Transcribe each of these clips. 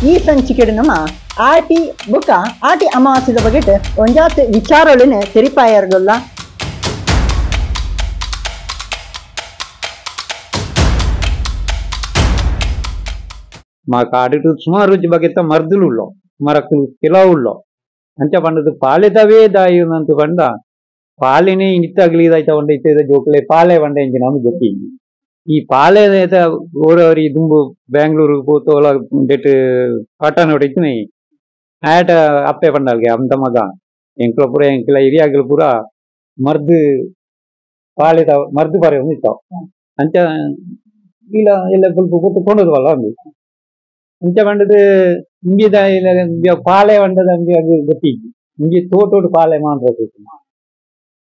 ಈ ಸಂಚಿಕೆಡು ನಮ್ಮ ಆಟಿ ಬುಕ್ಕ ಆಟಿ ಅಮಾವಾಸ್ಯದ ಬಗ್ಗೆ ಒಂಜಾತ್ ವಿಚಾರಗಳನ್ನ ತೆರಿಪಾಯರ್ಗಲ್ಲ. మా కాడిటు సుమారు బగెత్త మర్దులుల్లో మరకు కిలవుల్లో అంచ పండదు పాలెదవే దాయి ఉన్నంత పండ పాలెనే ఇంటి తగిలిదైతే వండ ఇతే జోకులే పాలే వండ ఎంచినాము గొప్పింది ఈ పాలేదైతే ఓరవరి దుంబు బెంగళూరు పోతోలా డెట్ పట్టణ ಹೊಡಿತೀನಿ ಆಟ ಅಪ್ಪೆ ಪಂಡಲ್ಗೆ ಅಂತ ಮಗ ಎಂಕ್ಲ ಪುರ ಎಂಕ್ಲ ಹಿರಿಯಾಗಲ ಪುರ ಮರ್ದು ಪಾಲೆದ ಮರ್ದು ಪರೆ ಒಂದಿತ್ತಾವ ಅಂಚ ಇಲ್ಲ ಎಲ್ಲ ಸ್ವಲ್ಪ ಕೊಟ್ಟುಕೊಂಡದವಲ್ಲ ಒಂದು ಇಂಚ ಬಂಡದು ಇಂಗಿದ ಪಾಲೆ ಬಂಡದ ಹಂಗೆ ಅದು ಗೊತ್ತಿದ್ದು ಇಂಗಿ ತೋಟೋಡು ಪಾಲೆ ಮಾತ್ರ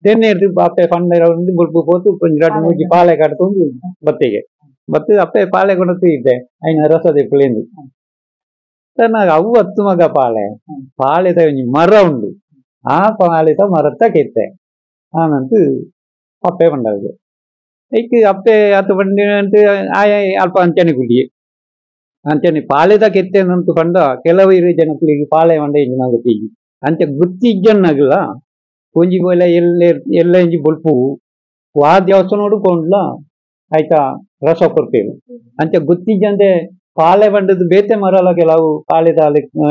ತೆನ್ನೆ ಇರ್ದು ಅಪ್ಪೆ ಪಂಡ ಬುಲ್ಪು ಪೋತು ಕೊಂಚ ರಟ್ಟು ಮೂಜಿ ಪಾಲೆ ಕಟ್ಕೊಂಡು ಬತ್ತಿಗೆ ಬತ್ತು ಅಪ್ಪೆ ಪಾಲೆ ಕೊಡತ್ತು ಇದ್ದೆ ಐನ ರಸದ ಪುಳಿಂದು నాకు అవ్వు వత్తు మగ పాలెత మర ఉండు ఆ పాలెత మరత కెత్తే ఆనంతు అప్పే పండదు ಐಕ್ ಅಪ್ಪೆ ಅತ್ತು ಬಂಡಿನಂತೆ ಆಯ ಅಲ್ಪ ಅಂಚನೆ ಕುಡಿ ಅಂಚನೆ ಪಾಲೆದ ಕೆತ್ತೇನಂತು ಪಂಡ ಕೆಲವೈರು ಜನಕ್ಕಳಿಗೆ ಪಾಲೆ ಮಂಡ ಇಂಜಿನ ಗೊತ್ತಿಗಿ ಅಂಚ ಗುತ್ತಿಜ್ಜನ್ನಗಲ ಕೊಂಜಿ ಬೋಲ ಎಲ್ಲ ಇಂಜಿ ಬೊಲ್ಪು ವಾ ದೇವಸ್ಥಾನೋಡು ಕೊಂಡ್ಲ ಆಯ್ತಾ ರಸ ಕೊಡ್ತೇವೆ ಅಂಚ ಗುತ್ತಿಜ್ಜಂತೆ ಪಾಲೆ ಬಂಡದು ಬೇತೆ ಮರಲ ಕೆಲವು ಪಾಲೆದ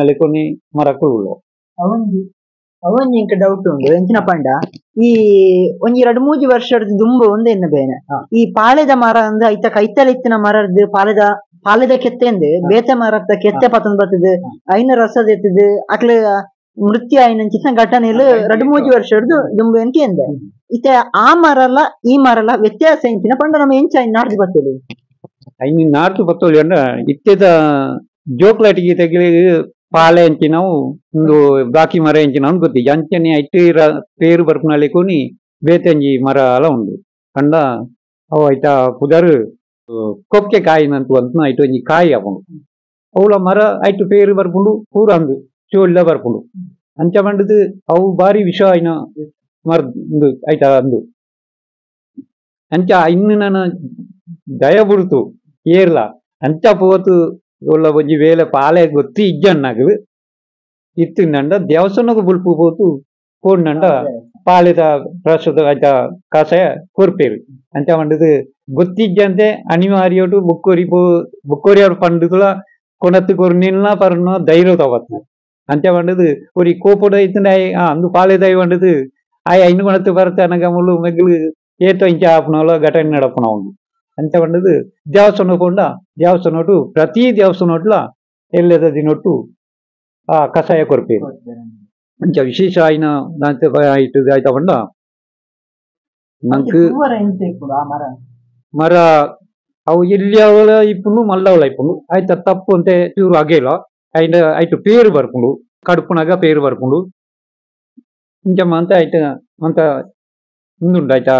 ಲೆಕ್ಕೊನಿ ಮರಕ್ಕುಳು ಅವನ್ ಇಂಕ ಡೌಟ್ ಉಂಡು ಎಂಚಿನ ಪಂಡ ಈ ಒಂಜಿ 2-3 ವರ್ಷದ ದುಂಬು ಒಂದೇನ ಬೇನೆ ಈ ಪಾಲೆದ ಮರ ಅಂದ್ ಐತ ಕೈತಲೆತ್ತಿನ ಮರದ್ದು ಪಾಲೆದ ಕೆತ್ತೆಂದು ಬೇತೆ ಮರದ ಕೆತ್ತೆ ಪತನ್ ಬರ್ತದೆ ಐನ ರಸದ ಎತ್ತದು ಅಕ್ಲ ಮೃತ್ಯು ಆಯ್ನಂಚಿನ ಘಟನೆಲು 2-3 ವರ್ಷದ ದುಂಬು ಎಂಟಿ ಎಂದೆ ಇತ ಆ ಮರಲ ಈ ಮರಲ ವ್ಯತ್ಯಾಸ ಎಂಚಿನ ಪಂಡ ನಮ್ಮ ಎಂಚ ನಾಡ್ದು ಬರ್ತದೆ ಐನಿ ನಾರ್ತು ಬತ್ತೋಳಿ ಅಂಡ ಇತ್ತೆದ ಜೋಕ್ಲಾಟಿಗೆ ತೆಗಿಲಿ ಪಾಲೆ ಎಂಚಿನವು ಒಂದು ಬಾಕಿ ಮರ ಎಂಚಿನವು ಗೊತ್ತಿಗೆ ಅಂಚನೆ ಐಟಿ ಪೇರು ಬರ್ಪುನಲ್ಲಿ కొని ಬೇತೆಂಜಿ ಮರ ಅಲ ಉಂಡು ಅಂಡ ಅವು ಐತ ಪುದರ್ ಕೊಕ್ಕೆ ಕಾಯಿನಂತು ಅಂತ ಐಟು ಒಂಜಿ ಕಾಯಿ ಅವನು ಅವಳ ಮರ ಐಟು ಪೇರು ಬರ್ಪುಂಡು ಪೂರ ಅಂದು ಚೋಳ್ಳ ಬರ್ಪುಂಡು ಅಂಚ ಬಂಡದು ಅವು ಬಾರಿ ವಿಷ ಐನ ಮರ್ದು ಐತ ಅಂದು ಅಂಚ ಇನ್ನು ನಾನು ದಯ ಬಿಡ್ತು ಏರ್ಲ ಅಂಚ ಪೋತು ಒಳ್ಳ ಒಂಜಿ ವೇಳೆ ಪಾಲೆ ಗೊತ್ತಿ ಇಜ್ಜನ್ನಾಗ ಇತ್ತಿಂಡ ದೇವಸ್ಥಾನಕ್ಕೆ ಬುಲ್ಪು ಪೋತು ಕೋಡ್ನಂಡ ಪಾಲೆದ ಪ್ರಸ್ತುತ ಆಯ್ತ ಕಷಾಯ ಕೊರ್ಪೇರು ಅಂಚ ಮಂಡದು ಗೊತ್ತಿಜ್ಜಂತೆ ಅನಿವಾರ್ಯೋಟು ಬುಕ್ಕೋರಿ ಅವ್ರ ಪಂಡುಗಳ ಕೊಣತ್ತು ಕೊರ್ನಿಲ್ಲ ಪರ್ನ ಧೈರ್ಯ ತವತ್ತು ಅಂಚ ಮಂಡದು ஒரு ಕೋಪುಡ ಐತಂಡ ಅಂದು ಪಾಲೆದಾಯಿ ಮಂಡದು ಆಯ ಇನ್ನು ಕೊಣತ್ತು ಬರುತ್ತೆ ಅನಗಮಲು ಮೆಗ್ಲು ಏತೋ ಇಂಚ ಆಪನವಲ್ಲ ಘಟನೆ ನಡಪನ ಉಂಡು ಅಂತ ಬಂಡದು ದೇವಸ್ಥಾನ ಕೊಂಡ ದೇವಸ್ಥಾನೊಟ್ಟು ಪ್ರತಿ ದೇವಸ್ಥಾನೊಟ್ಲ ಎಲ್ಲದ ದಿನೊಟ್ಟು ಆ ಕಷಾಯ ಕೊರ್ಪೇರು ಅಂಚ ವಿಶೇಷ ಆಯ್ನ ಇಟ್ಟದು ಆಯ್ತಾ ಬಂಡ ನಂಗೆ ಮರ ಅವು ಎಲ್ಲಿ ಅವಳ ಇಪ್ಪುಂಡು ಮಲ್ಲವಳ ಇಪ್ಪುಂಡು ಆಯ್ತಾ ತಪ್ಪು ಅಂತೆ ಚೂರು ಅಗೇಲ ಆಯ್ನ ಆಯ್ತು ಪೇರು ಬರ್ಪುಂಡು ಕಡುಪುನಾಗ ಪೇರು ಬರ್ಪುಂಡು ಇಂಚಮ್ಮ ಅಂತ ಆಯ್ತ ಅಂತ ಮುಂದುಂಡು ಆಯ್ತಾ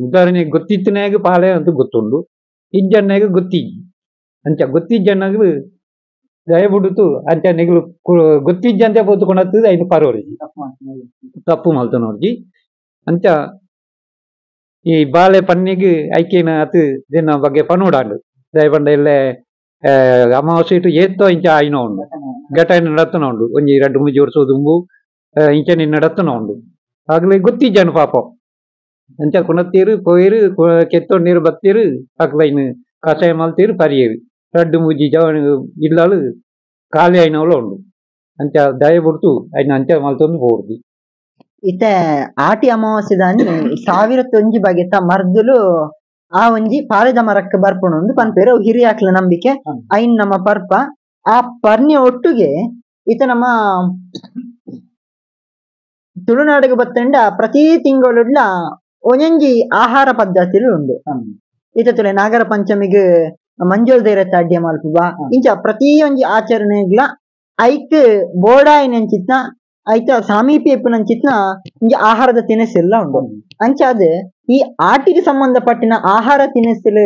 ಉದಾಹರಣೆ ಗೊತ್ತಿತ್ತನಾಗ ಪಾಲೆ ಅಂತ ಗೊತ್ತುಂಡು ಇಜ್ಜನ್ನಾಗ ಗೊತ್ತಿಜ್ಜಿ ಅಂಚ ಗೊತ್ತಿಜ್ಜನ್ನಾಗ ದಯ ಬಿಡುತ್ತು ಅಂಚ ನೆಗಲು ಗೊತ್ತಿಜ್ಜಂತೆ ಪೋತುಕೊಂಡದ್ದು ಐದು ಪರೋರ್ಜಿ ತಪ್ಪು ಮಲ್ತನೋರ್ಜಿ ಅಂಚ ಈ ಬಾಳೆ ಪನ್ನಿಗೆ ಐಕೇನ ಅತು ದಿನ ಬಗ್ಗೆ ಪನೋಡಾಂಡು ದಯ ಬಂಡ ಎಲ್ಲ ಅಮಾವಾಸ್ಯೆ ಇಟ್ಟು ಏತ್ತೋ ಇಂಚ ಆಯ್ನ ಉಂಡು ಘಟನೆ ನಡತನ ಉಂಡು ಒಂಜಿ 2-3 ವರ್ಷ ದುಂಬು ಇಂಚನೆ ನಡತನ ಉಂಡು ಆಗ್ಲೇ ಗೊತ್ತಿಜ್ಜನು ಪಾಪ ಅಂಚ ಕೊಣತ್ತೀರು ಪೋಯಿರು ಕೆತ್ತೊಂಡು ನೀರು ಬತ್ತೀರು ಅಕ್ಲೈನು ಕಷಾಯ ಮಲ್ತೀರು ಪರಿಯರು 2-3 ಜವನ ಇಲ್ಲಾಳು ಖಾಲಿ అయినವಳು ಉಂಡು ಅಂಚ ದಯ ಬಿಡ್ತು ಐನ ಅಂಚ ಮಲ್ತೊಂದು ಹೋರ್ದಿ ಇತ ಆಟಿ ಅಮಾವಾಸ್ಯದಾನಿ 1001 ಬಗೆತ ಮರ್ದುಲು ಆ ಒಂಜಿ ಪಾಲೆದ ಮರಕ್ಕೆ ಬರ್ಪುಂಡು ಒಂದು ಪನ್ಪೇರು ಹಿರಿಯಾಕ್ಲ ನಂಬಿಕೆ ಐನ್ ನಮ್ಮ ಪರ್ಪ ಆ ಪರ್ಣಿ ಒಟ್ಟಿಗೆ ಇತ ನಮ್ಮ ತುಳುನಾಡಿಗೆ ಬತ್ತಂಡ ಪ್ರತಿ ತಿಂಗಳ ಒಂಜೊಂಜಿ ಆಹಾರ ಪದ್ಧತಿಲು ಉಂಡು ಇತ ತುಲೆ ನಾಗರ ಪಂಚಮಿಗೆ ಮಂಜೋಲ್ ದೈರತ್ತ ಅಡ್ಯ ಮಲ್ಪುವ ಇಂಚ ಪ್ರತಿ ಒಂಜಿ ಆಚರಣೆಗ್ಲ ಐಕ್ ಬೋಡಾಯಿನಂಚಿತ್ನ ಐತ ಸಾಮೀಪ್ಯ ಇಪ್ಪುನಂಚಿತ್ನ ಇಂಜ ಆಹಾರದ ತಿನಿಸೆಲ್ಲ ಉಂಡು ಅಂಚ ಅದು ಈ ಆಟಿಗೆ ಸಂಬಂಧಪಟ್ಟಿನ ಆಹಾರ ತಿನಿಸಲು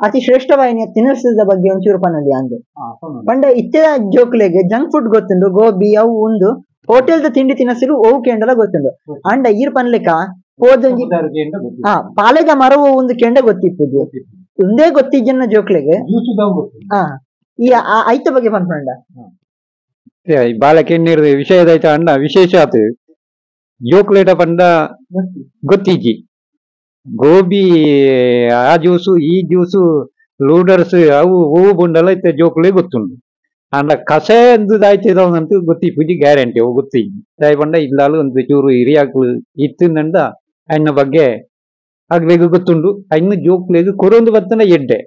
ಅತಿ ಶ್ರೇಷ್ಠವಾದ ತಿನಿಸದ ಬಗ್ಗೆ ಒಂಚೂರು ಪನ್ನಲಿ ಅಂದು ಪಂಡ ಇತ್ತೆ ಜೋಕ್ಲೆಗೆ ಜಂಕ್ ಫುಡ್ ಗೊತ್ತುಂಡು ಗೋಬಿ ಅವು ಉಂದು ಹೋಟೆಲ್ದ ತಿಂಡಿ ತಿನಿಸಲು ಓವು ಕೆಂಡಲ ಗೊತ್ತುಂಡು ಅಂಡ ಈರ್ ಪನ್ಲಿಕ್ಕ ಹೋದಂಜಿ ಪಾಲೆದ ಮರವು ಒಂದು ಕೆಂಡ ಗೊತ್ತಿಪ್ಪುದು ಒಂದೇ ಗೊತ್ತಿಜ್ಜನ ಜೋಕ್ಲೆಗೆ ಈ ಐತ ಬಗ್ಗೆ ಪನ್ಪಂಡ ಬಾಲಕೆನ್ನೀರ್ ವಿಷಯದೈತ ಅಂಡ ವಿಶೇಷಾತ್ ಜೋಕ್ಲೇಟ ಪಂಡ ಗೊತ್ತಿಜ್ಜಿ ಗೋಬಿ ಆ ಜ್ಯೂಸು ಈ ಜ್ಯೂಸು ಲೂಡರ್ಸ್ ಅವು ಹೂವು ಬುಂಡಲ ಇತ್ತೆ ಜೋಕ್ಲೆ ಗೊತ್ತುಂಡು ಅಂಡ ಕಷಾಯ ಎಂದು ದಾಯ್ತಿದವಂತೂ ಗೊತ್ತಿಪ್ಪುಜಿ ಗ್ಯಾರಂಟಿ ಅವು ಗೊತ್ತಿಜ್ಜಿ ದಾಯ್ ಪಂಡ ಇಲ್ಲಾಲು ಒಂದು ಚೂರು ಹಿರಿಯಾಕ್ಲು ಇತ್ತಂಡ ಅನ್ನ ಬಗ್ಗೆ ಆಗ್ಬೇಕು ಗೊತ್ತುಂಡು ಅನ್ನು ಜೋಕ್ಲೆಗ್ ಕೊರೊಂದು ಬತ್ತನ ಎಡ್ಡೆ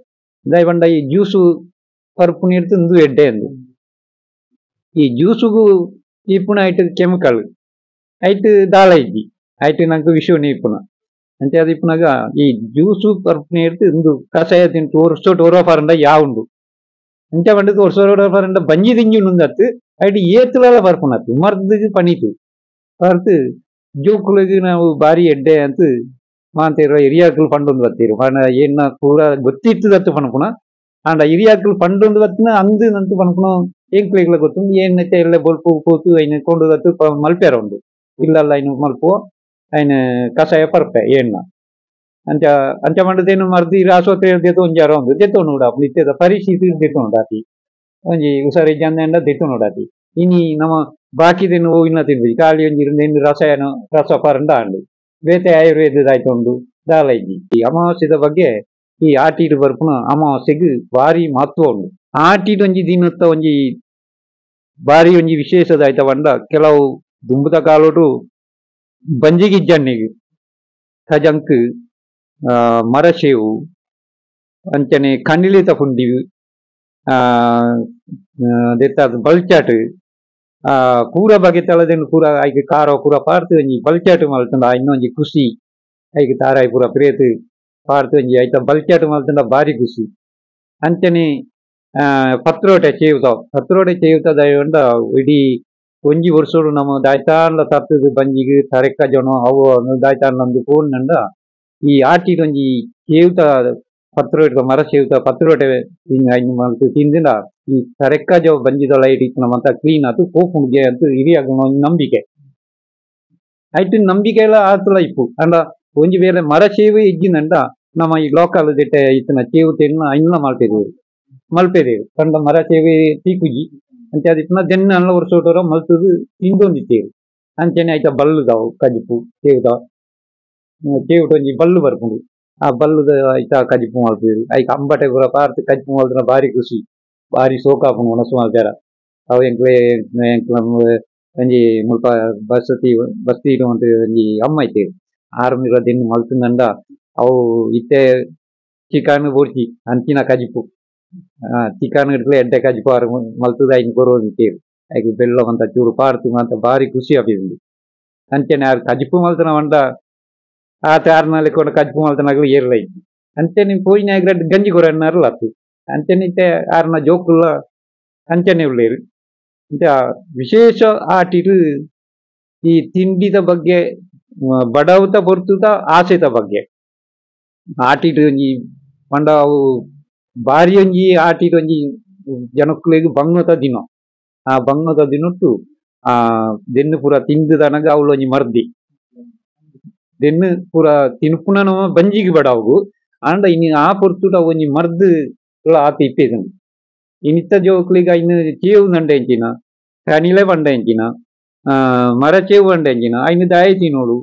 ದಾಯ್ ಪಂಡ ಈ ಜ್ಯೂಸು ಪರ್ಪುನ ಇರ್ತು ಒಂದು ಎಡ್ಡೆ ಅಂದು ಈ ಜ್ಯೂಸುಗೂ ಇಪ್ಪುನ ಐಟ್ ಕೆಮಿಕಲ್ ಐಟ್ ದಾಳ ಇಜ್ಜಿ ಐಟ್ ನಂಗೆ ವಿಷಯ ಇಪ್ಪುನ ಅಂತೆ ಅದು ಇಪ್ಪುನಾಗ ಈ ಜ್ಯೂಸು ಪರ್ಪುನ ಇರ್ತು ಒಂದು ಕಷಾಯ ತಿಂಟು ಒರ್ಸೋಟ್ ಒರಫಾರಂಡ ಯಾವುಂಡು ಅಂಚ ಪಂಡದು ಒರ್ಸೋರಫಾರಂಡ ಬಂಜಿ ತಿಂಜುಂಡು ಐಟ್ ಏತುಲ ಪರ್ಪುನತ್ತು ಮರ್ದಿಗೆ ಪಣಿತು ಬರ್ತು ಜೋಕುಲಿಗೆ ನಾವು ಬಾರಿ ಎಡ್ಡೆ ಅಂತ ಮಾಂತಿರುವ ಹಿರಿಯಾಕಲು ಪಂಡೊಂದು ಬತ್ತೀರು ಪಂಡ ಏನ ಪೂರ ಗೊತ್ತಿತ್ತು ದತ್ತು ಪಣಪುನ ಅಂಡ ಹಿರಿಯಾಕಲು ಪಂಡೊಂದು ಬತ್ತಿನ ಅಂದು ನಂತು ಪಣಪುನ ಎಂಕ್ಲೆಗ್ಲ ಗೊತ್ತುಂಡು ಏನೈತೆ ಎಲ್ಲ ಬೊಲ್ಪು ಕೂತು ಐನ ಕೊಂಡು ದತ್ತು ಮಲ್ಪೆರ ಉಂಡು ಇಲ್ಲಲ್ಲ ಐನು ಮಲ್ಪು ಐನ ಕಷಾಯ ಪರ್ಪೆ ಏನ ಅಂಚ ಅಂಚ ಮಂಡದೇನು ಮರ್ದಿ ಆಸ್ಪತ್ರೆ ದೆತ್ತು ಒಂಜಾರ ಒಂದು ದೆತ್ತು ನೋಡ ನಿತ್ಯದ ಪರಿಸ್ಥಿತಿ ದೆತ್ತು ನೋಡಾತಿ ಒಂಜಿ ಹುಷಾರಿ ಜಂದ ದೆತ್ತು ನೋಡಾತಿ ಇನಿ ನಮ್ಮ ಬಾಕಿದೇನು ಹೂವಿನ ತಿನ್ಬೇಕು ಖಾಲಿ ಒಂಜಿ ರಸಾಯನ ರಸ ಪರಂಡ ಅಂಡು ಬೇತೆ ಆಯುರ್ವೇದದಾಯ್ತು ಉಂಡು ದಾಲ ಇಜ್ಜಿ ಈ ಅಮಾವಾಸ್ಯದ ಬಗ್ಗೆ ಈ ಆಟೀಡು ಬರ್ಪುನ ಅಮಾವಾಸ್ಯೆಗ್ ಬಾರಿ ಮಹತ್ವ ಉಂಡು ಆಟೀಡು ಒಂಜಿ ದಿನತ್ತ ಒಂಜಿ ಬಾರಿ ಒಂಜಿ ವಿಶೇಷದಾಯ್ತ ಪಂಡ ಕೆಲವು ದುಂಬುದ ಕಾಲೋಟು ಬಂಜಿಗಿಜ್ಜನ್ನಿಗ್ ಕಜಂಕ್ ಮರಶೇವು ಅಂಚನೆ ಕಂಡಿಲಿತ ಪುಂಡಿ ದೆತ್ತಾದ ಬಲ್ಚಾಟ್ ಪೂರ ಬಗೆ ತಳದೆನು ಪೂರ ಐಗೆ ಕಾರ ಪೂರ ಪಾರ್ತು ಒಂಜಿ ಬಲ್ಚಾಟ್ ಮಲ್ತಂಡ ಇನ್ನೊಂಜಿ ಖುಷಿ ಐಗೆ ತಾರಾಯಿ ಪೂರ ಪ್ರೇತ್ ಪಾರ್ತು ಒಂಜಿ ಐತ ಬಲ್ಚಾಟ್ ಮಲ್ತಂಡ ಬಾರಿ ಖುಷಿ ಅಂಚನೆ ಪತ್ರೋಟೆ ಚೇವ್ತದ ಉಂಡ ಇಡೀ ಒಂಜಿ ವರ್ಷೋಡು ನಮ್ಮ ದಾಯ್ತಾಂಡ ತತ್ತದು ಬಂಜಿಗೆ ತರೆಕ್ಕ ಜನ ಅವು ದಾಯ್ತಾಂಡ ಫೋನ್ ನಂಡ ಈ ಆಟಿಡ್ ಒಂಜಿ ಚೇವ್ತ ಪತ್ರೋಟ ಮರ ಚೇವ್ತ ಪತ್ರೋಟೆ ಮಲ್ತು ತಿಂದಿನ ಈ ತರೆಕ್ಕ ಜವ ಬಂಜಿದೊಳ ಇಟ್ಟಿನ ಮತ್ತ ಕ್ಲೀನ್ ಆತು ಪೋಪುಂಡ್ಗೆ ಅಂತ ಹಿರಿಯಾಗ ಒಂದು ನಂಬಿಕೆ ಐಟು ನಂಬಿಕೆ ಎಲ್ಲ ಆತಲ ಇಪ್ಪು ಅಂಡ ಒಂಜಿ ಬೇರೆ ಮರ ಚೇವು ಇಜ್ಜಿನಂಡ ನಮ್ಮ ಈ ಲೋಕಲ್ ದಿಟ್ಟೆ ಇತ್ತಿನ ಚೇವು ತೆನ್ನ ಐನ ಮಲ್ಪೆದೇವು ಕಂಡ ಮರ ಚೇವೆ ತೀಕುಜಿ ಅಂಚೆ ಅದಿಪ್ಪನ ದೆನ್ನ ಅಲ್ಲ ವರ್ಷೋಟರ ಮಲ್ತದು ತಿಂದೊಂದಿತ್ತೇವು ಅಂಚೆನೆ ಆಯ್ತ ಬಲ್ಲುದಾವು ಕಜಿಪು ಚೇವುದಾವ್ ಚೇವುಟ ಒಂಜಿ ಬಲ್ಲು ಬರ್ಪುಂಡು ಆ ಬಲ್ಲುದ ಐತ ಕಜಿಪು ಮಲ್ಪೇರು ಐಕ ಅಂಬಟೆ ಪೂರ ಪಾರ್ತ್ ಕಜಿಪು ಮಲ್ತನ ಬಾರಿ ಖುಷಿ ಬಾರಿ ಸೋಕಾಪುಂಡು ಮನಸ್ಸು ಮಲ್ಪೇರ ಅವು ಎಂಕ್ಲ ಒಂಜಿ ಮುಲ್ಪ ಬಸ್ತಿ ಅಂತ ಒಂಜಿ ಅಮ್ಮ ಐತೇರು ಆರ್ಮಿರ ದೆನ್ನು ಮಲ್ತಂದಂಡ ಅವು ಇತ್ತೆ ಚಿಕನ್ ಬೋಡ್ಚಿ ಅಂಚಿನ ಕಜಿಪು ಚಿಕನ್ ಇಡ್ಲೆ ಎಡ್ಡೆ ಕಜಿಪು ಆರು ಮಲ್ತದ ಐನ್ ಕೊರೋದಿತ್ತೇರು ಐಕ್ ಬೆಲ್ಲ ಅಂತ ಚೂರು ಪಾರ್ತು ಅಂತ ಬಾರಿ ಖುಷಿ ಆಪಿದುಂಡು ಅಂಚೆನೆ ಆರು ಕಜಿಪು ಮಲ್ತನ ಮಂಡ ಆತ ಆರ್ನಲ್ಲಿ ಕೂಡ ಕಜಿಪು ಮಲ್ತನಾಗಲು ಏರ್ಲ ಇತ್ತು ಅಂಚೆನೆ ಪೋಯಿನ ಗಂಜಿ ಕೊರನ್ನಾರಲ್ಲ ಅತ್ತು ಅಂಚೆನೆ ಇತ್ತೆ ಆರ್ನ ಜೋಕುಲ್ಲ ಅಂಚನೆ ಉಳ್ಳೇರು ಅಂತ ವಿಶೇಷ ಆಟಿರು ಈ ತಿಂಡಿದ ಬಗ್ಗೆ ಬಡವತ ಬರ್ತುದ ಆಸೆತ ಬಗ್ಗೆ ಆಟಿಡು ಒಂಜಿ ಪಂಡ ಅವು ಬಾರಿ ಒಂಜಿ ಆಟಿಡು ಒಂಜಿ ಜನಕ್ಕಳಿಗೆ ಬಂಗತ ದಿನ ಆ ಬಂಗತ ದಿನಟ್ಟು ದೆನ್ನು ಪೂರ ತಿಂದುದನಗ ಅವಳು ಒಂಜಿ ಮರ್ದಿ ದೆನ್ನು ಪೂರ ತಿನ್ಪುನ ಬಂಜಿಗೆ ಬಡವು ಅಂಡ ಇನ್ನು ಆ ಪೊರ್ತುಟ ಒಂಜಿ ಮರ್ದು ಆತ ಇಪ್ಪೇದನು ಇನ್ನಿತ್ತ ಜೋಕ್ಲಿಗ ಇನ್ನು ಚೇವು ನಂಡೆ ಎಂಚಿನ ಕನಿಲೆ ಬಂಡ ಎಂಚಿನ ಮರ ಚೇವು ಬಂಡ ಎಂಚಿನ ಐನು ದಾಯಿ ತಿನ್ನೋಡು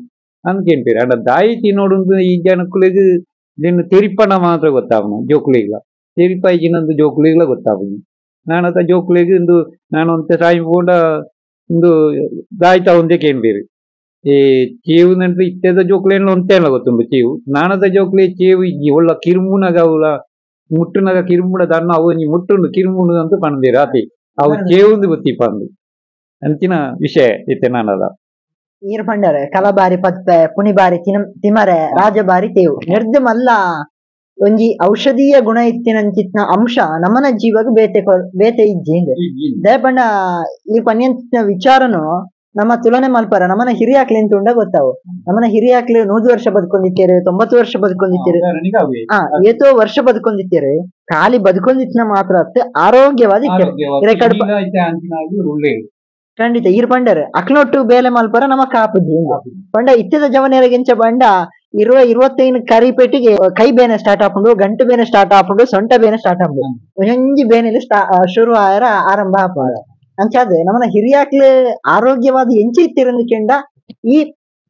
ಅನ್ಕೇನ್ಪೇರು ಅಂಡ ದಾಯಿ ತಿನ್ನೋಡು ಈ ಜನಕ್ಕಳಿಗೆ ದೆನ್ನು ತೆರಿಪಣ ಮಾತ್ರ ಗೊತ್ತಾವನು ಜೋಕ್ಲಿಗ ತೆರಿಪ ಇಜಿನೊಂದು ಜೋಕ್ಲಿಗ್ಲ ಗೊತ್ತಾವನು ನಾನತ ಜೋಕ್ಲಿಗೆ ಒಂದು ನಾನು ಒಂತೆ ಸಾಯಿ ಕೂಡ ಒಂದು ದಾಯ್ತಾ ಒಂದೇ ಕೇನ್ಬೇರು ಈ ಚೇವು ನಂತರ ಇತ್ತೆದ ಜೋಕ್ಲೇನ ಒಂತೆಲ್ಲ ಗೊತ್ತುಂಡು ಚೇವು ನಾನದ ಜೋಕ್ಲಿ ಚೇವು ಇಜ್ಜಿ ಒಳ್ಳ ಕಿರುಮುನಗ ಅವಳ ಮುಟ್ಟುನಗ ಕಿರುಮುಡ ದನ್ನ ಅವು ಮುಟ್ಟುಂಡು ಕಿರುಮುಡು ಅಂತ ಪಂದೇರು ಆತಿ ಅವು ಚೇವುಂದು ಗೊತ್ತಿಪ್ಪ ಅಂದು ಅಂಚಿನ ವಿಷಯ ಇತ್ತೆ ನಾನದ ನೀರು ಪಂಡರೆ ಕಲಬಾರಿ ಪತ್ಪೆ ಪುಣಿಬಾರಿ ತಿಮರೆ ರಾಜಬಾರಿ ತೇವು ನಿರ್ದ ಮಲ್ಲ ಒಂಜಿ ಔಷಧೀಯ ಗುಣ ಇತ್ತಿನಂಚಿತ್ನ ಅಂಶ ನಮ್ಮನ ಜೀವಗ ಬೇತೆ ಇಜ್ಜಿ ದಯಪಂಡ ಈ ಪನ್ಯಂಚಿನ ವಿಚಾರನು ನಮ್ಮ ತುಲನೆ ಮಲ್ಪರ ನಮ್ಮನ ಹಿರಿಯಾಕ್ಲಿಂತ ಉಂಡ ಗೊತ್ತಾವು ನಮ್ಮನ ಹಿರಿಯಾಕ್ಲಿ 100 ವರ್ಷ ಬದುಕೊಂಡಿತ್ತೇರು 90 ವರ್ಷ ಬದುಕೊಂಡಿತ್ತೇರು ಏತೋ ವರ್ಷ ಬದುಕೊಂಡಿತ್ತೇರು ಖಾಲಿ ಬದುಕೊಂಡಿತ್ನ ಮಾತ್ರ ಆರೋಗ್ಯವಾದ ಖಂಡಿತ ಈರ್ ಪಂಡರ್ ಅಕ್ನೊಟ್ಟು ಬೇಲೆ ಮಲ್ಪರ ನಮ್ಮ ಕಾಪುಜಿ ಪಂಡ ಇತ್ತೆದ ಜವನೆರಗಿಂಚ ಬಂಡ 25 ಕರಿ ಪೆಟ್ಟಿಗೆ ಕೈ ಬೇನೆ ಸ್ಟಾರ್ಟ್ ಆಪುಂಡು, ಗಂಟು ಬೇನೆ ಸ್ಟಾರ್ಟ್ ಆಪುಂಡು, ಸೊಂಟ ಬೇನೆ ಸ್ಟಾರ್ಟ್ ಆಪುಂಡು. ಒಂಜೊಂಜಿ ಬೇನೆಲು ಶುರು ಆಯರ ಆರಂಭ ಆಪುಂಡು. ಅಂಚಾದ್ ನಮ್ಮನ ಹಿರಿಯಾಕ್ಲೆ ಆರೋಗ್ಯವಾದ ಎಂಚ ಇತ್ತಿರಂದು ಕೆಂಡ ಈ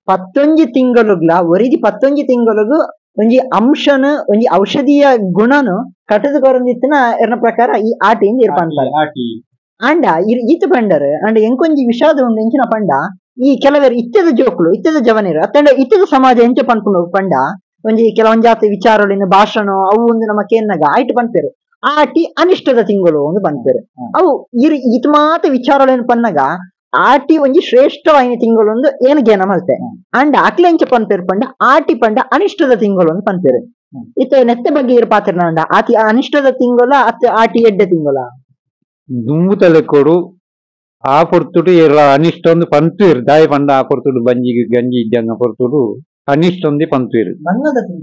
11 ತಿಂಗಳುಗ್ಲ ಒರಿದಿ 11 ತಿಂಗಳುಗು ಒಂಜಿ ಅಂಶನ ಒಂಜಿ ಔಷಧೀಯ ಗುಣನು ಕಟ್ಟದು ಕೊರಂದಿತ್ತಿನ ಎರ್ನ ಪ್ರಕಾರ ಈ ಆಟಿಂದ ಇರ್ಪಂತಾರೆ. ಅಂಡ ಈತ ಪಂಡರ್ ಅಂಡ ಎಂಕೊಂಜಿ ವಿಷಾದ ಉಂಡು ಎಂಚಿನ ಪಂಡ ಈ ಕೆಲವರು ಇತ್ತದ ಜೋಕುಲು ಇತ್ತದ ಜವನಿರು ಅತ್ತಂಡ ಇತ್ತದ ಸಮಾಜ ಎಂಚ ಪನ್ಪುಂಡು ಪಂಡ ಒಂಜಿ ಕೆಲವೊಂಜಾತಿ ವಿಚಾರಗಳಿನ ಭಾಷಣ ಅವು ಒಂದು ನಮ್ಮ ಕೇನ್ನಾಗ ಆಯ್ತು ಪನ್ಪೇರು ಆಟಿ ಅನಿಷ್ಟದ ತಿಂಗಳು ಒಂದು ಪನ್ಪೇರು ಅವು ಇತ್ ಮಾತ ವಿಚಾರಗಳೇನು ಪನ್ನಾಗ ಆಟಿ ಒಂಜಿ ಶ್ರೇಷ್ಠವಾಯಿನ ತಿಂಗಳು ಒಂದು ಏನು ಜ್ಞಾನ ಮಲ್ತೆ ಅಂಡ ಅಕ್ಲೆ ಎಂಚ ಪನ್ಪೇರು ಪಂಡ ಆಟಿ ಪಂಡ ಅನಿಷ್ಟದ ತಿಂಗಳು ಒಂದು ಪನ್ಪೇರು ಇತ್ತ ನೆತ್ತೆ ಬಗ್ಗೆ ಇರು ಪಾತ್ರ ಅಂಡ ಆತಿ ಅನಿಷ್ಟದ ತಿಂಗಳ ಅತ್ತ ಆಟಿ ಎಡ್ಡೆ ತಿಂಗಳ ದುಂಬು ತಲೆಕೊಡು ಆ ಪೊರ್ತುಡು ಎಲ್ಲ ಅನಿಷ್ಟೊಂದು ಪಂತುವೆರು ದಾಯ ಪಂಡ ಆ ಪೊರ್ತುಡು ಬಂಜಿಗೆ ಗಂಜಿ ಇದ್ದಂಗ ಪೊರ್ತುಡು ಅನಿಷ್ಟೊಂದು ಪಂತುವೆರು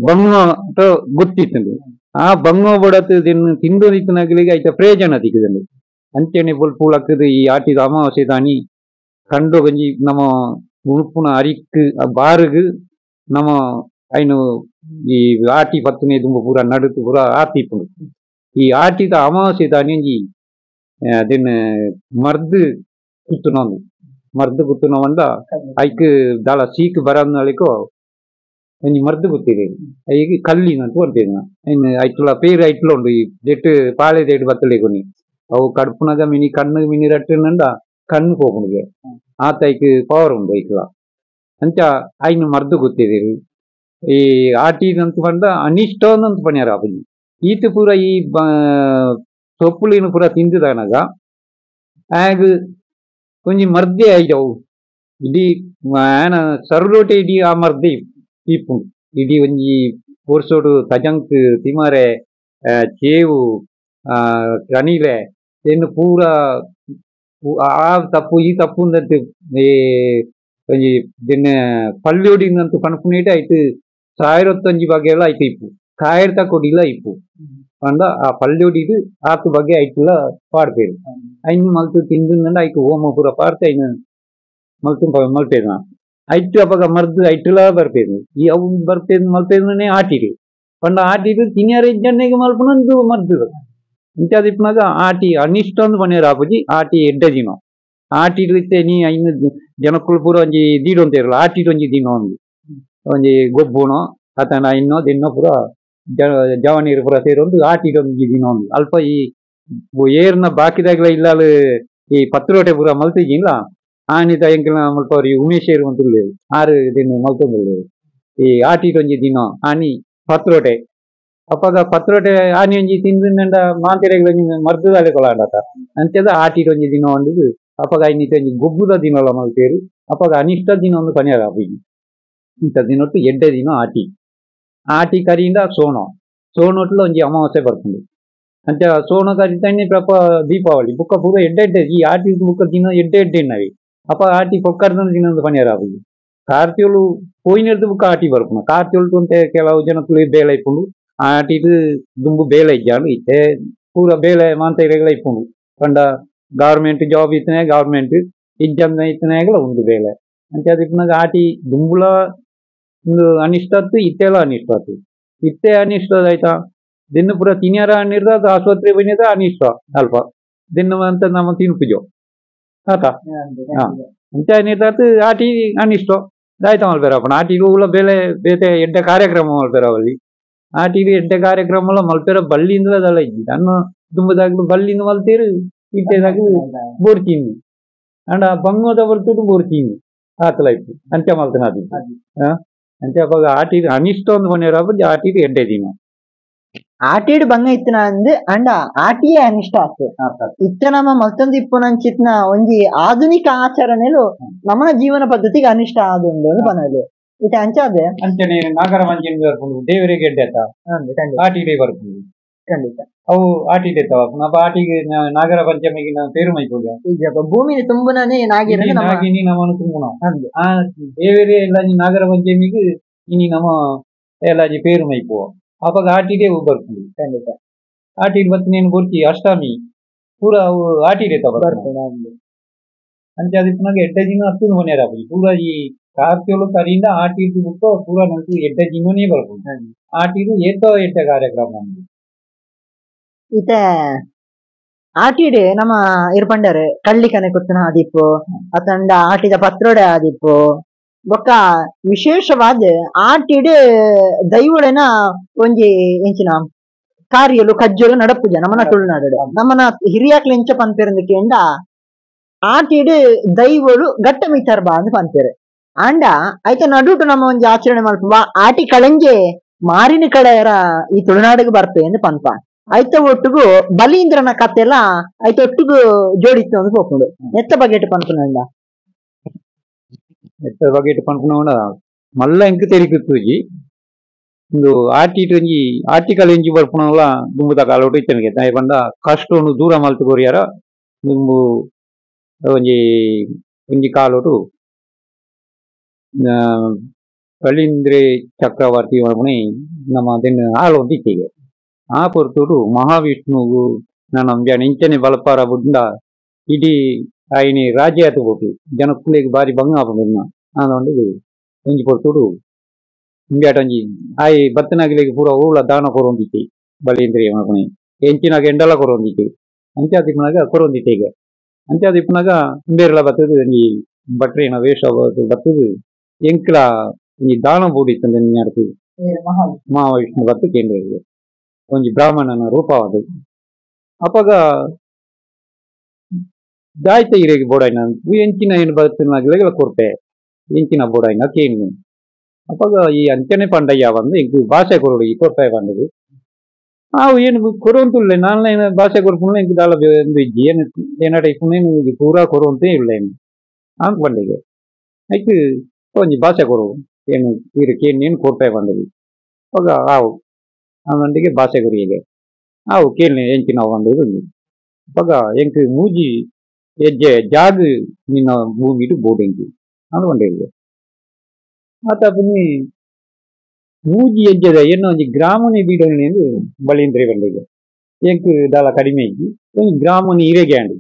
ಬಂಗ ಗೊತ್ತಿತ್ತು ಆ ಬಂಗ ಬಡತ್ ತಿಂದು ನಿತ್ತಿನಗಳಿಗೆ ಆಯ್ತ ಪ್ರಯೋಜನ ತಿಕ್ಕದಂಡು ಅಂಚೆನೆ ಪೂಲಕ್ಕದು ಈ ಆಟಿದ ಅಮಾವಾಸ್ಯೆ ದಾನಿ ಕಂಡು ಗಂಜಿ ನಮ್ಮ ಉಣುಪುನ ಅರಿಕ್ ಬಾರುಗು ನಮ್ಮ ಐನು ಈ ಆಟಿ ಪತ್ತನೆ ದುಂಬ ಪೂರ ನಡುತು ಪೂರ ಆತಿಪ್ಪುಂಡು ಈ ಆಟಿದ ಅಮಾವಾಸ್ಯೆ ದಾನಿ ಒಂಜಿ ಅದನ್ನ ಮರ್ದು ಕುತ್ತುನೊಂದು ಮರ್ದು ಕುತ್ತುನವಂಡ ಐಕ್ ದಾಳ ಸೀಕ್ ಬರನ್ನಳಿಕೋ ಒಂಜಿ ಮರ್ದು ಕುತ್ತಿದೆ ಐಗೆ ಕಲ್ಲಿನಂತ ಕೊಡ್ತೇನೆ ಇನ್ನು ಐಟ್ಲ ಪೇರು ಐಟ್ಲ ಉಂಡು ಈ ಜೆಟ್ಟು ಪಾಳೆ ದೇಡು ಬತ್ತಲೆ ಕೊನಿ ಅವು ಕಡುಪುನಗ ಮಿನಿ ಕಣ್ಣು ಮಿನಿ ರಟ್ಟನಂಡ ಕಣ್ಣು ಹೋಗುಣಿಗೆ ಆತ ಐಕ್ ಪವರ್ ಉಂಡು ಐಕ್ಲ ಅಂಚ ಐನು ಮರ್ದು ಗೊತ್ತಿದೆ ಈ ಆಟಿದಂತ ಪಂಡ ಅನಿಷ್ಟೊಂದಂತ ಪಣ್ಯಾರ ಅಪ್ಪಜಿ ಈತ ಪೂರ ಈ ಸೊಪ್ಪುಲಿನ ಪೂರ ತಿಂದಿದನಗ ಆಗ ಒಂಜಿ ಮರ್ದೆ ಆಯ್ತವು ಇಡೀ ಆನ ಸರ್ರೋಟೆ ಇಡೀ ಆ ಮರ್ದೆ ಇಪ್ಪುಂಡು ಇಡೀ ಒಂಜಿ ಪೋರ್ಸೋಡು ತಜಂಕ್ ತಿಮರೆ ಚೇವು ಕಣಿಲೆ ಇನ್ನು ಪೂರ ಆ ತಪ್ಪು ಈ ತಪ್ಪು ಅಂದಟ್ಟು ಒಂಜಿ ದಿನ ಪಲ್ಯೋಡಿನಂತೂ ಪಣಪುನೇಟ ಆಯ್ತು 1001 ಬಗೆಲ್ಲ ಆಯ್ತು ಇಪ್ಪು ಕಾಯರ್ತ ಕೊಡಿಲ್ಲ ಇಪ್ಪು ಪಂಡ ಆ ಪಲ್ಯೋಡಿದು ಆತು ಬಗ್ಗೆ ಆಯ್ತಲ್ಲ ಪಾಡ್ಪೇರು ಐನು ಮಲ್ತು ತಿಂದ ಆಯ್ತು ಓಮ ಪೂರ ಪಾಡ್ತೆ ಐನು ಮಲ್ತು ಮಲ್ಪೇದ ಆಯ್ತು ಅವಾಗ ಮರ್ದು ಐಟುಲ ಬರ್ಪೇದು ಈ ಅವು ಬರ್ಪೇದು ಮಲ್ಪೇದನೇ ಆಟಿರು ಪಂಡ ಆಟಿರು ತಿನ್ಯಾರ ಜನಗೆ ಮಲ್ಪನಂದು ಮರ್ದು ಇಂಚಾದಿಪ್ಪನಾಗ ಆಟಿ ಅನಿಷ್ಟೊಂದು ಮನೆಯರ ಆಪುಜಿ ಆಟಿ ಎಡ್ಡೆ ದಿನ ಆಟಿರುತ್ತೆ ನೀ ಐನು ಜನಕ್ಕಳು ಪೂರ ಒಂಜಿ ದೀಡು ಅಂತ ಇರಲ್ಲ ಆಟಿಡು ಒಂಜಿ ದಿನ ಒಂಜಿ ಗೊಬ್ಬುನೋ ಆತನ ಇನ್ನೋ ದಿನ ಪೂರ ಜವನೀರು ಪೂರ ಸೇರೊಂದು ಆಟಿಡೊಂದು ದಿನ ಒಂದು ಅಲ್ಪ ಈ ಏರ್ನ ಬಾಕಿದಾಗಲ ಇಲ್ಲಾಲು ಈ ಪತ್ರೋಟೆ ಪೂರ ಮಲ್ತಿಗಿಲ್ಲ ಆನಿತ ಎಂಕಲ್ನ ಮಲ್ಪವ್ರಿ ಉಮೇಶೇರು ಅಂತುಳ್ಳೇರು 6 ದಿನ ಮಲ್ತೊಂದುಳ್ಳೇರು ಈ ಆಟಿಡೊಂಜಿ ದಿನ ಆನಿ ಪತ್ರೋಟೆ ಅಪ್ಪಾಗ ಪತ್ರೋಟೆ ಆನಿ ಒಂಜಿ ತಿಂದ ಮಾಂತೆರೆಗ್ಲ ಮರ್ದುದಾಲೆ ಕೊಲಾಡತ ಅಂಚದ ಆಟಿಡೊಂಜಿ ದಿನ ಒಂದು ಅಪ್ಪಾಗ ಐನಿತ ಒಂಜಿ ಗೊಬ್ಬುದ ದಿನಲ್ಲ ಮಲ್ತೇರು ಅಪ್ಪಾಗ ಅನಿಷ್ಟ ದಿನ ಒಂದು ಪನಿಯಾಗ ಆಪಿ ಇಂಥ ದಿನೊಟ್ಟು ಎಡ್ಡೆ ದಿನ ಆಟಿ ಕರಿಯಿಂದ ಸೋಣೊಟ್ಲು ಒಂಜಿ ಅಮಾವಾಸ್ಯೆ ಬರ್ತುಂಡು ಅಂಚ ಸೋಣ ಕರಿ ತಣ್ಣಿ ಪ್ರಪ ದೀಪಾವಳಿ ಬುಕ್ಕ ಪೂರ ಎಡ್ಡೆ ಈ ಆಟಿ ಬುಕ್ಕ ದಿನ ಎಡ್ಡೆ ನವಿ ಅಪ್ಪ ಆಟಿ ಪೊಕ್ಕರ್ದ ದಿನ ಒಂದು ಪನಿಯಾರ ಆಪಿ ಕಾರ್ತಿಯೋಳು ಪೋಯಿನಿರ್ದು ಬುಕ್ಕ ಆಟಿ ಬರ್ಪುನ ಕಾರ್ತಿಯೋಳು ಅಂತ ಕೆಲವು ಜನಕ್ಕಳು ಬೇಳೆ ಇಪ್ಪುಂಡು ಆಟಿದು ದುಂಬು ಬೇಳೆ ಇಜ್ಜಾಂಡು ಇತ್ತೆ ಪೂರ ಬೇಳೆ ಮಾಂತೈರೆಗಳ ಇಪ್ಪುಂಡು ಪಂಡ ಗವರ್ಮೆಂಟ್ ಜಾಬ್ ಇತ್ತನೆ ಗವರ್ಮೆಂಟ್ ಇಜ್ಜಂದ ಇತ್ತನೆಗಳ ಉಂಡು ಬೇಳೆ ಅಂಚ ಅದಿಪ್ಪನಾಗ ಆಟಿ ದುಂಬುಲ ಒಂದು ಅನಿಷ್ಟತ್ತು ಇತ್ತೆಲ್ಲ ಅನಿಷ್ಟತ್ತು ಇತ್ತೆ ಅನಿಷ್ಟದಾಯ್ತಾ ದಿನ ಪೂರ ತಿನ್ಯಾರ ಅನ್ನಿರ್ದ ಅದು ಆಸ್ಪತ್ರೆ ಬಂದಿದ ಅನಿಷ್ಟ ಅಲ್ಪ ದಿನ ಅಂತ ನಮ್ಮ ತಿನ್ಪುಜೋ ಆತ ಅಂಚ ಅನ್ನಿರ್ದಾತು ಆಟಿ ಅನಿಷ್ಟ ದಾಯ್ತ ಮಲ್ಪೇರಪ್ಪನ ಆಟಿಗೂ ಉಲ್ಲ ಬೇಲೆ ಬೇತೆ ಎಡ್ಡೆ ಕಾರ್ಯಕ್ರಮ ಮಲ್ಪೇರವಲ್ಲಿ ಆಟಿಗೆ ಎಡ್ಡೆ ಕಾರ್ಯಕ್ರಮ ಮಲ್ಪೇರ ಬಳ್ಳಿಯಿಂದ ಅದೆಲ್ಲ ಇದ್ದಿ ಅನ್ನ ದುಂಬದಾಗ್ಲು ಬಳ್ಳಿಂದ ಮಲ್ತೇರು ಇಟ್ಟೆದಾಗ್ಲು ಬೋರ್ತಿಂದು ಅಂಡ ಬಂಗೋದ ಬರ್ತುಡು ಬೋರ್ತಿಂದು ಆತಲ ಇತ್ತು ಅಂಚ ಮಲ್ತನ ಅದಿತ್ತು ಅಂಚೆ ಅವಾಗ ಆಟಿಡು ಅನಿಷ್ಟ ಒಂದು ಮನೆಯವ್ರ ಆಟಿಡು ಎಡ್ಡೆ ದಿನ ಆಟಿಡು ಬಂಗ ಇತ್ತನ ಅಂದ್ ಅಂಡ ಆಟಿಯೇ ಅನಿಷ್ಟ ಆಗ್ತದೆ ಇತ್ತ ನಮ್ಮ ಮತ್ತೊಂದು ಇಪ್ಪುನಂಚಿತ್ನ ಒಂಜಿ ಆಧುನಿಕ ಆಚರಣೆಲು ನಮ್ಮನ ಜೀವನ ಪದ್ಧತಿಗೆ ಅನಿಷ್ಟ ಆದುಂಡು ಪನಲು ಇತ ಅಂಚಾದೆ ಅಂಚನೆ ನಾಗರ ಪಂಚಮಿ ಬರ್ಪುಂಡು ದೇವರಿಗೆ ಎಡ್ಡೆ ಆಟಿಡೆ ಬರ್ಪುಂಡು ಖಂಡಿತ ಅವು ಆಟಿಡೆ ನಮ್ಮ ಆಟಿಗೆ ನಾಗರ ಪಂಚಮಿಗೆ ನಾವು ಪೇರು ಮೈಪುಗ ಭೂಮಿನ ತುಂಬುನೇ ನಾಗಿನಿ ನಮ್ಮನ್ನು ತುಂಬುನ ಆ ದೇವರೇ ಎಲ್ಲ ನಾಗರ ಪಂಚಮಿಗೆ ಇನಿ ನಮ್ಮ ಎಲ್ಲಾಜಿ ಪೇರು ಮೈಪುವ ಅವಾಗ ಆಟಿಡೆ ಬರ್ಪುಂಡು ಖಂಡಿತ ಆಟಿಡ್ ಬತ್ ನೇನು ಬರ್ತಿ ಅಷ್ಟಮಿ ಪೂರ ಅವು ಆಟಿಡೆ ಬರ್ಪುಂಡು ಅಂಚೆ ಅದಕ್ಕೆ ಎಡ್ಡೆ ದಿನ ಹತ್ತು ಮನೆಯರ ಪೂರ ಈ ಕಾರ್ತಿಗಳು ಕರಿಂದ ಆಟಿದ್ದು ಬಿಟ್ಟು ಪೂರ ನಂತು ಎಡ್ಡ ಜಿಮ್ಮನೇ ಬರ್ಬೋದು ಆಟಿದು ಏತೋ ಎಡ್ಡ ಕಾರ್ಯಕ್ರಮ ಈತ ಆಟಿಡೆ ನಮ್ಮ ಇರ್ಪಂಡರ್ ಕಳ್ಳಿಕನೆ ಕುತ್ತನ ಆದಿಪ್ಪು ಅತಂಡ ಆಟಿದ ಪತ್ರೋಡೆ ಆದಿಪ್ಪು ಬೊಕ್ಕ ವಿಶೇಷವಾದ ಆಟಿಡ್ ದೈವಳನ ಒಂಜಿ ಎಂಚಿನ ಕಾರ್ಯಲು ಕಜ್ಜಲು ನಡಪುಜ ನಮ್ಮನ ತುಳುನಾಡು ನಮ್ಮನ ಹಿರಿಯಾಕ್ಲ ಎಂಚ ಪನ್ಪೇರಂದಕ್ಕೆ ಎಂಡ ಆಟಿಡ್ ದೈವಳು ಗಟ್ಟ ಮಿತಾರ್ ಬಾ ಅಂತ ಪನ್ಪೇರು ಅಂಡ ಐತ ನಡುಟು ನಮ್ಮ ಒಂಜಿ ಆಚರಣೆ ಮಲ್ಪುವ ಆಟಿ ಕಳೆಂಜೆ ಮಾರಿನ ಕಡೆಯರ ಈ ತುಳುನಾಡಿಗೆ ಬರ್ಪೆ ಎಂದು ಪನ್ಪ ಐತ ಒಟ್ಟಿಗೂ ಬಲೀಂದ್ರನ ಕತೆ ಎಲ್ಲ ಐತ ಒಟ್ಟಿಗೂ ಜೋಡಿತ್ತು ಅಂತ ಹೋಗ್ಕೊಂಡು ಎತ್ತ ಬಗೆಟ್ ಪನ್ಪುನಂಡ ಎತ್ತ ಬಗೆಟ್ ಪನ್ಪುನ ಮಲ್ಲ ಎಂಕ್ ತೆರಿಕುತ್ತೂಜಿ ಒಂದು ಆಟಿಟೊಂಜಿ ಆರ್ಟಿಕಲ್ ಎಂಜಿ ಬರ್ಪುನಲ್ಲ ದುಂಬುದ ಕಾಲೋಟು ಇತ್ತನಿಗೆ ತಾಯಿ ಬಂದ ಕಷ್ಟವನ್ನು ದೂರ ಮಲ್ತು ಕೊರಿಯಾರ ದುಂಬು ಒಂಜಿ ಒಂಜಿ ಕಾಲೋಟು ಕಳೀಂದ್ರೆ ಚಕ್ರವರ್ತಿ ಮನೆ ನಮ್ಮ ಅದನ್ನು ಆಳೊಂದು ಇತ್ತಿಗೆ ಆ ಪೊರ್ತುಡು ಮಹಾವಿಷ್ಣುವು ನನ್ನ ನೆಂಚನೆ ಬಲಪಾರ ಬುಡ್ಡ ಇಡೀ ಆಯ್ನಿ ರಾಜ್ಯ ಆತು ಬೋಟು ಜನಕ್ಕುಲಿಗೆ ಬಾರಿ ಭಂಗ ಆಪುಂಡು ಅದೊಂದು ಒಂಜಿ ಪೊರ್ತುಡು ಇಂಬ್ಯಾಟೊಂಜಿ ಆಯ್ ಬತ್ತನಾಗಿಲಿಗೆ ಪೂರ ಹೂಳ ದಾನ ಕೊರೊಂದಿತ್ತಿ ಬಲೀಂದ್ರಿಯ ಮನೆ ಎಂಚಿನಾಗ ಎಂಡಲ ಕೊರೊಂದಿತ್ತಿ ಅಂಚಾದಿಪ್ಪನಾಗ ಕೊರೊಂದಿತ್ತೆಗೆ ಅಂಚಾದಿಪ್ಪನಾಗ ಇಂಬೇರೆಲ್ಲ ಬತ್ತದು ಒಂಜಿ ಬಟ್ರೇನ ವೇಷ ಬತ್ತದು ಎಂಕ್ಲ ಈ ದಾನ ಬೂಡಿತ್ತಂದ ನೆನಪು ಮಹಾವಿಷ್ಣು ಬತ್ತು ಕೇಂದ್ರ ಒಂಜಿ ಬ್ರಾಹ್ಮಣನ ರೂಪವಾದ ಅಪ್ಪಾಗ ದಾಯ್ತ ಇರೆಗೆ ಬೋಡಾಯ್ನ ಎಂಚಿನ ಏನು ಬತ್ತಿನಾಗಲೆಲ್ಲ ಕೊಡ್ತೆ ಎಂಚಿನ ಬೋಡಾಯ್ನ ಕೇಂದ್ರ ಅಪ್ಪಾಗ ಈ ಅಂಚನೆ ಪಂಡಯ್ಯ ಬಂದು ಇಂಕ್ ಭಾಷೆ ಕೊರಡು ಈ ಕೊಡ್ತಾಯಿ ಬಂದದು ಅವು ಏನು ಕೊರುವಂತುಳ್ಳೆ ನಾಲ್ನೈನ ಭಾಷೆ ಕೊರ್ಪುಣ ಇಂಕ್ ದಾಳ ಒಂದು ಇಜ್ಜಿ ಏನು ಏನಾಟ ಇಪ್ಪುನೇನು ಪೂರಾ ಕೊರುವಂತೇ ಇಲ್ಲ ಏನು ಅಂಕ್ ಬಂಡೆಗೆ ಐಕ್ ಒಂಜಿ ಭಾಷೆ ಕೊರು ಏನು ಇದಕ್ಕೆ ಏನು ಕೊಡ್ತಾಯಿ ಬಂದದು ಅವಾಗ ಆವು ಆ ಮಂದಿಗೆ ಭಾಷೆ ಕೊರಿಯಗೆ ಆವು ಕೇಳಿ ಎಂಚಿನ ಬಂದದು ಅವಾಗ ಎಂಕ್ ಮೂಜಿ ಹೆಜ್ಜೆ ಜಾಗ ನಿನ್ನ ಭೂಮಿಡು ಬೋಡೆಂಕಿ ಅದು ಬಂಡೆಗೆ ಆತ ಪುನಿ ಮೂಜಿ ಹೆಜ್ಜೆದ ಏನೋ ಒಂಜಿ ಗ್ರಾಮನಿ ಬೀಡೋಣಿ ಎಂದು ಬಲೀಂದ್ರೆ ಬಂಡೆಗೆ ಎಂಕ್ ದಾಲ ಕಡಿಮೆ ಇಜ್ಜಿ ಒಂಜಿ ಗ್ರಾಮನಿ ಇರೆಗೆ ಅಂಡಿ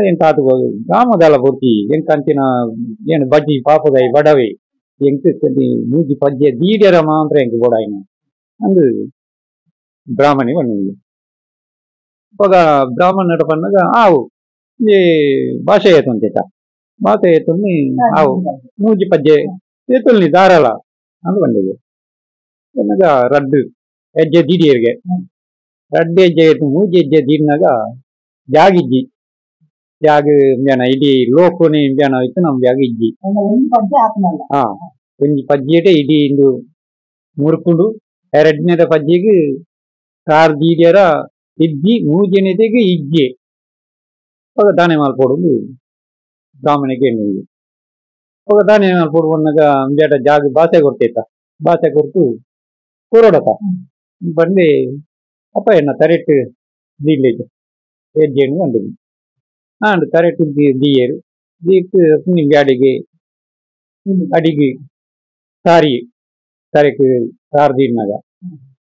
ಎಂಕ್ ಆತು ಗ್ರಾಮದಾಲ ಬೊರ್ತಿ ಎಂಕ್ ಅಂಚಿನ ಏನು ಬಜ್ಜಿ ಪಾಪದಾಯಿ ಬಡವೆ ಎಂಕ್ ಮೂಜಿ ಪಜ್ಜೆ ದೀಡ್ಯರ ಮಾತ್ರ ಎಂಕ್ ಬೋಡಾಯಿನ ಅಂದು ಬ್ರಾಹ್ಮಣಿ ಬಂದಿದೆ ಅವಾಗ ಬ್ರಾಹ್ಮಣರ ಪನ್ನಗ ಆವು ಈ ಭಾಷೆ ಏತುಂಚೇತ ಭಾಷೆ ಏತುನಿ ಆವು ಮೂಜಿ ಪಜ್ಜೆ ಏತುಲ್ನಿ ದಾರಲ ಅಂದು ಬಂದಿದೆ ಪನ್ನಗ ರಡ್ಡು ಹೆಜ್ಜೆ ದೀಡಿಯರ್ಗೆ ರಡ್ಡು ಹೆಜ್ಜೆ ಏತು ಮೂಜಿ ಹೆಜ್ಜೆ ದೀಡ್ನಾಗ ಜಾಗಿಜ್ಜಿ ಜಾಗ ಬ್ಯಾನ ಇಡೀ ಲೋಕನೆ ಬ್ಯಾನ ಆಯ್ತು ನಮ್ ಜಾಗ ಇಜ್ಜಿ ಹಾ ಒಂಜಿ ಪಜ್ಜೆಟೆ ಇಡೀ ಇಂದು ಮುರ್ಪುಂಡು ಎರಡನೇದ ಪಜ್ಜಿಗೆ ಕಾರ್ ದೀಡ್ಯರ ಇಜ್ಜಿ ಮೂಜನೆತೆಗೆ ಇಜ್ಜೆ ಅವಾಗ ದಾನೆ ಮಾಲ್ಪೋಡುದು ಬ್ರಾಹ್ಮಣಿಗೆ ಎನ್ನುವುದು ಅವಾಗ ದಾನೆ ಮಾಲ್ಪೋಡು ಬಂದಾಗ ಬೇಟ ಜಾಗ ಭಾಷೆ ಕೊಡ್ತೈತ ಭಾಷೆ ಕೊಡ್ತು ಕೊರೋಡಕ ಬಂದೆ ಅಪ್ಪ ಎನ್ನ ತರೆಟ್ಟು ದೀಡ್ಲೇಜು ಹೆಜ್ಜೆನು ಬಂದಿದ್ವಿ ಅಂಡ್ ತರೆಟ್ಟು ದೀಯರು ದೀಟ್ಟು ಬ್ಯಾಡಿಗೆ ಅಡಿಗೆ ಸಾರಿ ತರೆಕು ಸಾರ್ ದೀಡ್ನಾಗ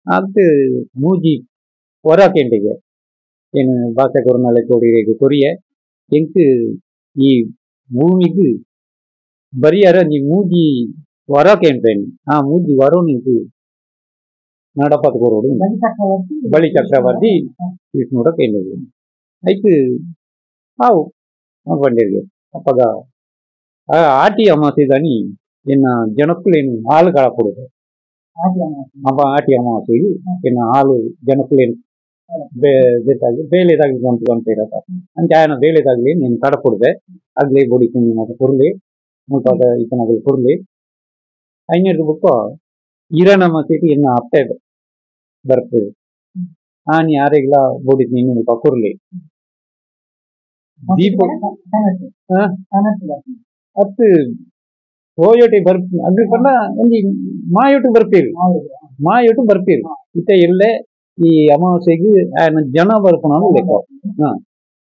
ಅದು ಮೂಜಿ ಹೊರಕೆಂಡಿಗೆ ಏನು ಭಾಷೆ ಕೊರನಲೆ ಕೊಡಿಗೆ ಕೊರಿಯೆ ಎಂಕ್ ಈ ಭೂಮಿಗೆ ಬರಿಯಾರ ನೀ ಮೂಜಿ ಹೊರಕೆಂಟೇನು ಆ ಮೂಜಿ ವರೋ ನಿಂತು ನಡಪತ್ ಕೊರೋಡು ಬಳಿ ಚಕ್ರವರ್ತಿ ವಿಷ್ಣುಡ ಕೇಂದ್ರ ಐಕ್ ಆವು ಬಂಡಿರ್ಗೆ ಅಪ್ಪಗ ಆಟಿ ಅಮಾಸೆ ದಾನಿ ಎನ್ನ ಜನಕ್ಕುಲೇನು ಹಾಲು ಕಳಕೊಡುದು ಅಪ್ಪ ಆಟಿ ಅಮಾವಾಸ್ಯೆಗೆ ಇನ್ನು ಹಾಲು ಜನಕ್ಕುಲೇನು ಬೇಳೆದಾಗಿ ಅಂತ ಇರತ್ತ ಅಂತ ఆయన ಬೇಳೆದಾಗ್ಲಿ నేను కడపొడితే అగ్లే బొడికి నాకు పొరులే ಮುಂತಾದ ಈತನಗಳು ಕೊಡ್ಲಿ ಐನೂರು ಬುಕ್ಕ ಈರನ ಮಸೀಟಿ ಎನ್ನ ಅಪ್ಪೆ ಬರ್ತದೆ ಆನಿ ಯಾರಿಗ್ಲ ಬೊಡಿದ್ ನೀನು ಬುಕ್ಕ ಕೊರ್ಲಿ ದೀಪ ಅತ್ತು ಹೋಯೋಟಿ ಅದ್ರ ಪಂಡ ಒಂಜಿ ಮಾಯೋಟು ಬರ್ಪೀರು ಇತ್ತೆ ಎಲ್ಲೆ ಈ ಅಮಾವಾಸ್ಯೆಗೆ ఆయన ಜನ ಬರ್ಪುನಾನು ಲೆಕ್ಕ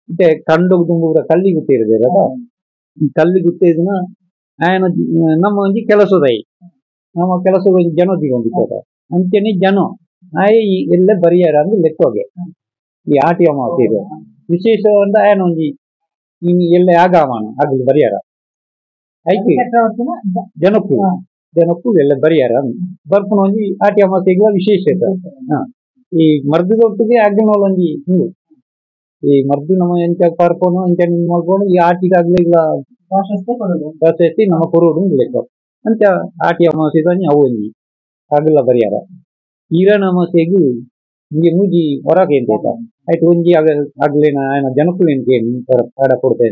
ಇತ್ತೆ ಕಂಡು ತುಂಬುರ ಕಲ್ಲಿ ಗುತ್ತೇರಿದೆ ಈ ಕಲ್ಲಿ ಗುತ್ತೇದಿನ ఆయన ನಮ್ಮ ಒಂಜಿ ಕೆಲಸದೈ ನಮ್ಮ ಕೆಲಸದ ಜನ ಸಿಗೊಂಡಿತ್ತು ಅಂಚನೆ ಜನ ಆಯ್ ಎಲ್ಲ ಬರಿಯಾರ ಅಂದ್ರೆ ಲೆಕ್ಕಗೆ ಈ ಆಟಿ ಅಮಾವಾಸ್ಯೆ ಇದೆ ವಿಶೇಷ ಅಂದ್ರೆ ఆయన ಒಂಜಿ ಎಲ್ಲ ಆಗಮಾನ ಆಗ್ಲಿ ಬರಿಯಾರ ಐತಿ ಜನಕ್ಕೂ ಜನಕ್ಕೂ ಎಲ್ಲ ಬರಿಯಾರ ಬರ್ಪುನ ಒಂಜಿ ಆಟಿ ಅಮಾಸೆಗೆ ವಿಶೇಷತೆ ಈ ಮರ್ದದೊಟ್ಟಿಗೆ ಆಗ್ನೋಲ್ ಒಂಜಿ ಹಿಂಗು ಈ ಮರ್ದು ನಮ್ಮ ಎಂಚ ಪಾರ್ಪೋನು ಎಂಚ ಮಾಡ್ಕೊಂಡು ಈ ಆಟಿಗಾಗ್ಲಿ ಇಲ್ಲ ಪ್ರಶಸ್ತಿ ನಮ್ಮ ಕೊರೋಡು ಲೆಕ್ಕ ಅಂಚ ಆಟಿ ಅಮಾಸೆದಾನಿ ಅವು ಒಂಜಿ ಆಗ್ಲ ಬರಿಯಾರ ಈರನ ಅಮಾಸೆಗೂ ಹಿಂಗೆ ಮೂಜಿ ಹೊರಗೆ ಎಂತ ಆಯ್ತು ಒಂಜಿ ಆಗ್ಲೇನ ఆయన ಜನಕ್ಕುಲೇನ್ಗೆ ಕಾಡ ಕೊಡ್ತಾ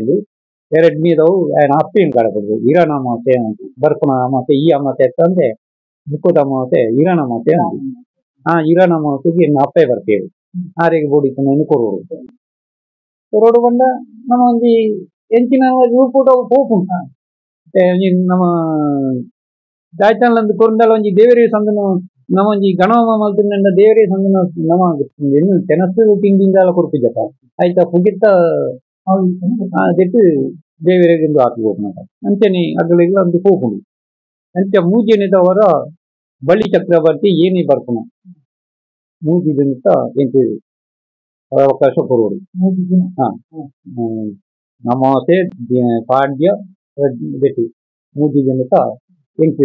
ಎರಡನೇದವು ఆయన ಅಪ್ಪೇನು ಕಾಡ ಕೊಡ್ಬೋದು ಈರನ ಅಮಾಸೆ ಬರ್ಪುನ ಅಮಾಸೆ ಈ ಅಮಾಸೆ ಅಂದ್ರೆ ಮುಖದ ಅಮಾಸೆ ಈರನ ಅಮಾಸೆ ಆ ಈರನ ಅಮಾಸೆಗೆ ಅಪ್ಪೆ ಬರ್ತೇವೆ ಆರೆಗೆ ಬೋಡಿಕೊಂಡು ಕೊರೋಡು ಬಂದ ನಮ್ಮ ಒಂಜಿ ಎಂಚಿನ ರೂಪೂಟ ಹೋಪುಂಟ ನಮ್ಮ ದಾಯ್ತಾನಂದು ಕೊರಂದಲ ಒಂಜಿ ದೇವರೇ ಸಂದನು ನಮ್ಮ ಒಂಜಿ ಗಣವ ಮಲ್ತಿನ ದೇವರೇ ಸಂದನ ನಮ್ಮ ಇನ್ನು ತೆನಸು ತಿಂಡಿಂದ ಕೊಡ್ತಿದ್ದ ಆಯ್ತಾ ಪುಗಿತ್ತ ದೆಟ್ಟು ದೇವರಿಗೆ ಹಾಕಿ ಹೋಗ್ನಾಟ ಅಂಚನೆ ಅಗಲಿಗೆ ಒಂದು ಹೋಗುಂಡು ಅಂಚ ಮೂಜೆನಿದವರ ಬಲಿ ಚಕ್ರವರ್ತಿ ಏನೇ ಬರ್ಪುನ ಮೂಜಿದಂತ ಎಂತ ಅವಕಾಶ ಕೊಡೋದು ನಮಾಸೆ ಪಾಡ್ಯ ಬೆಟ್ಟಿ ಮೂಜಿದಂತ ಎಂತ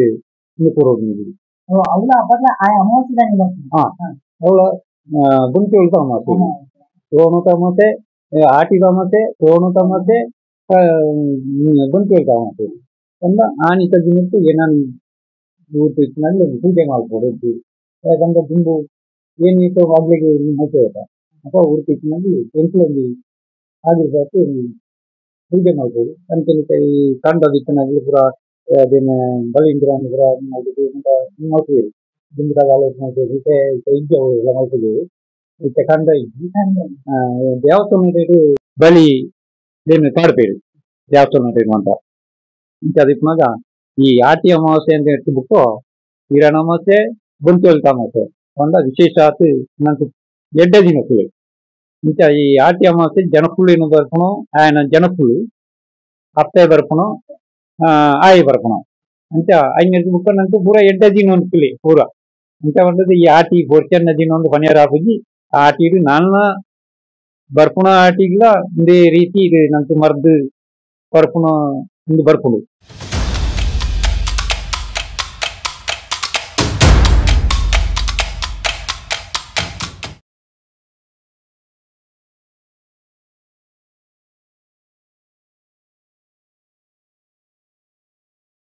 ಕೊಡೋದು ಅವಳ ಗುಂಟಿ ಉಳ್ತ ಅಮಾಸೆ ಸೋನು ತಮಾಸೆ ಆಟಿ ತಮಾಸೆ ಸೋನು ತಮಾಸೆ ಗುಂಟಿ ಉಳ್ತ ಅಮಾಸೆ ಅಂದ ಆನಿತ ದಿನಕ್ಕೂ ಏನಾನು ಊಟಿನಲ್ಲಿ ಪೂಜೆ ಮಾಡ್ಕೊಡೋದು ಯಾಕಂದ್ರೆ ದಿಂಬು ಏನಿತ್ತು ಆಗ್ಲಿಗೆ ಹೋಗ್ತದೆ ಅಪ್ಪ ಊರ್ತಿನಲ್ಲಿ ಎಂಟ್ಲೊಂದು ಆಗಿರ್ಬೇಕು ಪೂಜೆ ಮಾಡ್ಬೋದು ಅಂತೆ ಈ ಕಾಂಡದಿತ್ತಿನಲ್ಲಿ ಪೂರ ಅದೇನು ಬಲಿಂದ್ರ ಪೂರ ಮಾಡ್ತೀವಿ ದಿಂಬದಾಗ ಆಲೋಚನೆ ಮಾಡ್ತೀವಿ ಇಜ್ಜೆ ಎಲ್ಲ ಮಾಡ್ತಿದ್ದೇವೆ ಮತ್ತೆ ಕಂಡ ಇಜ್ಜಿ ದೇವಸ್ಥಾನ ಬಲಿ ಏನು ಕಾಡ್ಬೇಡಿ ದೇವಸ್ಥಾನ ಅಂತ ಇಂಥ ಅದಕ್ಕಾಗ ಈ ಆಟಿ ಅಮಾವಾಸ್ಯೆ ಅಂತ ಇಟ್ಬಿಟ್ಟು ಈರಣ ಅಮಾವಾಸ್ಯೆ ಬುಂತೋಲ್ತ ಅಮಾವಾಸ್ಯೆ ಒಂದ ವಿಶೇಷ ಆತು ನಂಗೆ ಎಡ್ಡ ದಿನಕ್ಕೂ ಇಂಥ ಈ ಆಟಿ ಅಮಾವಾಸ್ಯೆ ಜನಕ್ಕುಳು ಬರ್ಪಣು ఆయన ಜನಕ್ಕುಳು ಅಪ್ಪೆ ಬರ್ಪಣು ಆಯಿ ಬರ್ಪಣು ಅಂತ ಐದು ಬುಕ್ಕ ನಂಗೆ ಪೂರ ಎಡ್ಡ ದಿನ ಒಂದು ಕಿಳಿ ಪೂರ ಅಂತ ಒಂದದು ಈ ಆಟಿ ಪೋರ್ಚನ್ನ ದಿನ ಒಂದು ಪನಿಯಾರ ಹಾಕಿ ಆ ಆಟಿಡು ನಾಲ್ನ ಬರ್ಪುಣ ಆಟಿಗ್ಲ ಒಂದೇ ರೀತಿ ಇದು ನಂಗೆ ಮರ್ದು ಬರ್ಪುಣ ಒಂದು ಬರ್ಪುಡು